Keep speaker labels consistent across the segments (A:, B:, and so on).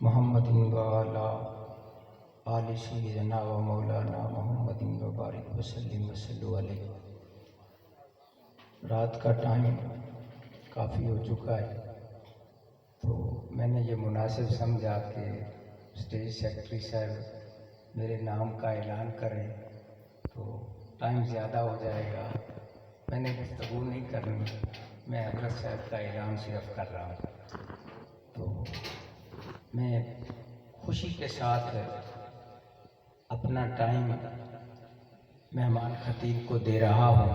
A: محمد وعلا آل سیدنا و مولانا محمد وبارک وسلم وصلو علیہ۔ رات کا ٹائم کافی ہو چکا ہے، تو میں نے یہ مناسب سمجھا کہ اسٹیج سیکرٹری صاحب میرے نام کا اعلان کریں، تو ٹائم زیادہ ہو جائے گا۔ میں نے گفتگو نہیں کرنی، میں حضرت صاحب کا اعلان صرف کر رہا ہوں۔ تو میں خوشی کے ساتھ اپنا ٹائم مہمان خطیب کو دے رہا ہوں۔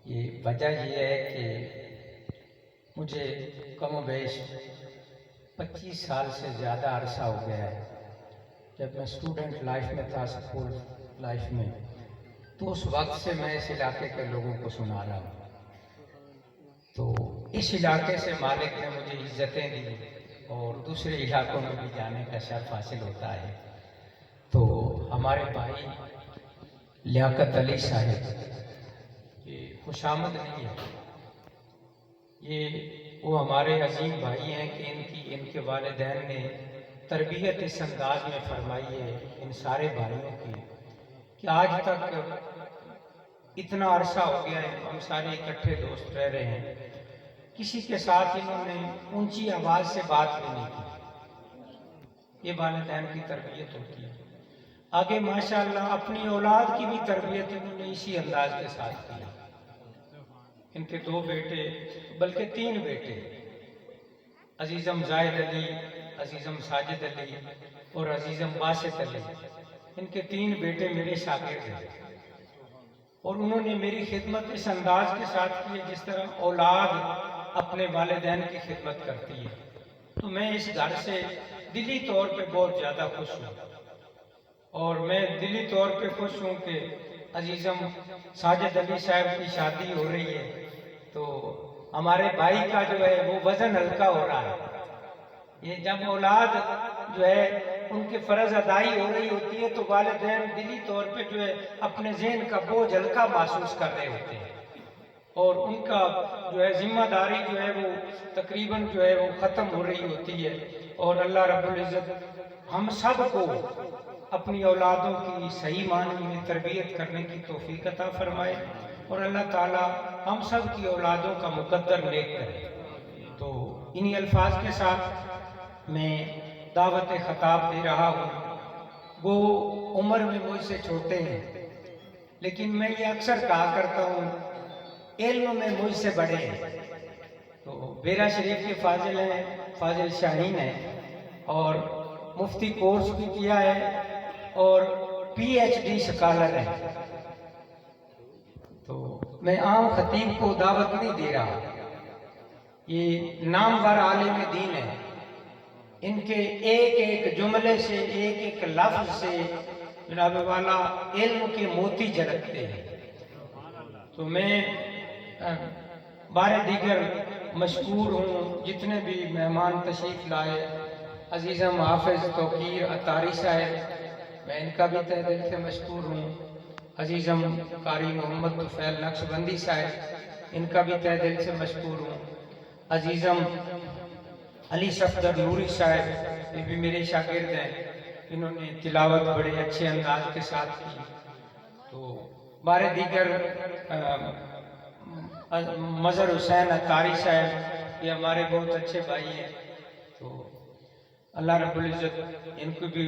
A: یہ وجہ یہ ہے کہ مجھے کم و بیش 25 سال سے زیادہ عرصہ ہو گیا ہے۔ جب میں اسٹوڈنٹ لائف میں تھا، اسکول لائف میں، تو اس وقت سے میں اس علاقے کے لوگوں کو سنا رہا ہوں۔ تو اس علاقے سے مالک نے مجھے عزتیں دی اور دوسرے علاقوں میں بھی جانے کا شرف حاصل ہوتا ہے۔ تو ہمارے بھائی لیاقت علی صاحب، یہ خوش آمد نہیں ہے، یہ وہ ہمارے عظیم بھائی ہیں کہ ان کے والدین نے تربیت اس انداز میں فرمائی ہے ان سارے بھائیوں کی کہ آج تک اتنا عرصہ ہو گیا ہے، ہم سارے اکٹھے دوست رہ رہے ہیں، کسی کے ساتھ انہوں نے اونچی آواز سے بات بھی نہیں کی۔ یہ والدین کی تربیت ہوتی ہے۔ آگے ماشاءاللہ اپنی اولاد کی بھی تربیت انہوں نے اسی انداز کے ساتھ کی۔ ان کے 2 بیٹے، بلکہ 3 بیٹے، عزیزم زاہد علی، عزیزم ساجد علی اور عزیزم باسط علی، ان کے 3 بیٹے میرے شاگرد ہیں، اور انہوں نے میری خدمت اس انداز کے ساتھ کی ہے جس طرح اولاد اپنے والدین کی خدمت کرتی ہے۔ تو میں اس گھر سے دلی طور پہ بہت زیادہ خوش ہوں، اور میں دلی طور پہ خوش ہوں کہ عزیزم ساجد علی صاحب کی شادی ہو رہی ہے، تو ہمارے بھائی کا جو ہے وہ وزن ہلکا ہو رہا ہے۔ یہ جب اولاد جو ہے ان کے فرض ادائی ہو رہی ہوتی ہے تو والدین دلی طور پہ جو ہے اپنے ذہن کا بوجھ ہلکا محسوس کر رہے ہوتے ہیں، اور ان کا جو ہے ذمہ داری جو ہے وہ تقریباً جو ہے وہ ختم ہو رہی ہوتی ہے۔ اور اللہ رب العزت ہم سب کو اپنی اولادوں کی صحیح معنی میں تربیت کرنے کی توفیق عطا فرمائے، اور اللہ تعالی ہم سب کی اولادوں کا مقدر نیک کرے۔ تو انہی الفاظ کے ساتھ میں دعوت خطاب دے رہا ہوں۔ وہ عمر میں مجھ سے چھوٹے ہیں، لیکن میں یہ اکثر کہا کرتا ہوں علم میں مجھ سے بڑے ہیں۔ تو بیرا شریف کے فاضل ہیں، فاضل شاہین ہیں، اور مفتی کورس بھی کیا ہے اور PhD سکالر ہیں۔ تو میں عام خطیب کو دعوت نہیں دے رہا، یہ نامور عالم دین ہے، ان کے ایک ایک جملے سے، ایک ایک لفظ سے جناب والا علم کے موتی جھلکتے ہیں۔ تو میں بار دیگر مشکور ہوں جتنے بھی مہمان تشریف لائے، عزیزم حافظ توقیر اتاری صاحب، میں ان کا بھی تہ دل سے مشکور ہوں، عزیزم قاری محمد طفیل نقشبندی صاحب، ان کا بھی تہ دل سے مشکور ہوں، عزیزم علی صفدر نوری صاحب، یہ بھی میرے شاگرد ہیں، انہوں نے تلاوت بڑے اچھے انداز کے ساتھ کی۔ تو بار دیگر مظہر حسین اتاری صاحب، یہ ہمارے بہت اچھے بھائی ہیں۔ تو اللہ رب العزت ان کو بھی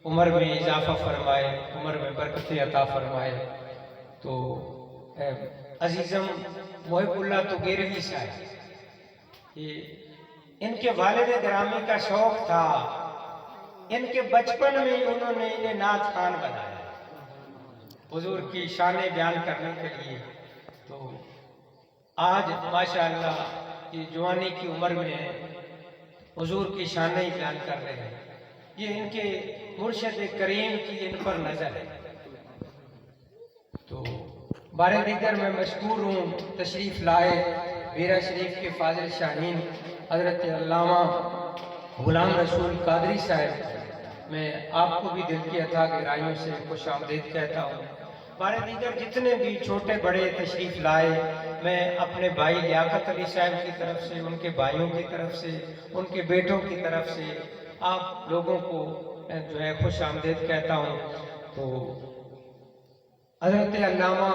A: عمر میں اضافہ فرمائے، عمر میں برکت عطا فرمائے۔ تو عزیزم محب اللہ توگیروی صاحب، یہ ان کے والد گرامی کا شوق تھا، ان کے بچپن میں انہوں نے انہیں نعت خوان بنایا حضور کی شانیں بیان کرنے کے لیے۔ تو آج ماشاءاللہ یہ جوانی کی عمر میں ہے، حضور کی شانیں ہی بیان کر رہے ہیں، یہ ان کے مرشد کریم کی ان پر نظر ہے۔ تو بار دیگر میں مشکور ہوں تشریف لائے بیرا شریف کے فاضل شاہین حضرت علامہ غلام رسول قادری صاحب، میں آپ کو بھی دل کی عطا گہرائیوں سے خوش آمدید کہتا ہوں۔ ہمارے دیگر جتنے بھی چھوٹے بڑے تشریف لائے، میں اپنے بھائی لیاقت علی صاحب کی طرف سے، ان کے بھائیوں کی طرف سے، ان کے بیٹوں کی طرف سے آپ لوگوں کو جو ہے خوش آمدید کہتا ہوں۔ تو حضرت علامہ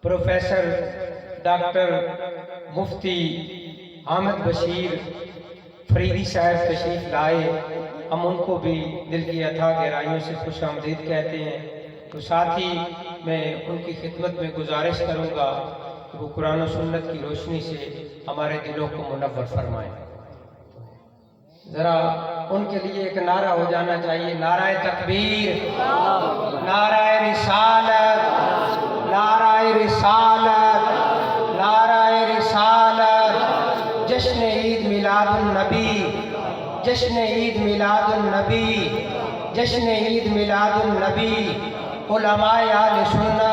A: پروفیسر ڈاکٹر مفتی حامد بشیر فریدی صاحب تشریف لائے، ہم ان کو بھی دل کی اتھاہ گہرائیوں سے خوش آمدید کہتے ہیں۔ تو ساتھ ہی میں ان کی خدمت میں گزارش کروں گا کہ وہ قرآن و سنت کی روشنی سے ہمارے دلوں کو منور فرمائیں۔ ذرا ان کے لیے ایک نعرہ ہو جانا چاہیے، نعرہ تکبیر، نعرہ رسالت، نعرہ رسالت، نعرہ رسالت، جشن عید میلاد النبی، جشن عید میلاد النبی، جشن عید میلاد النبی، علماء اہل سنت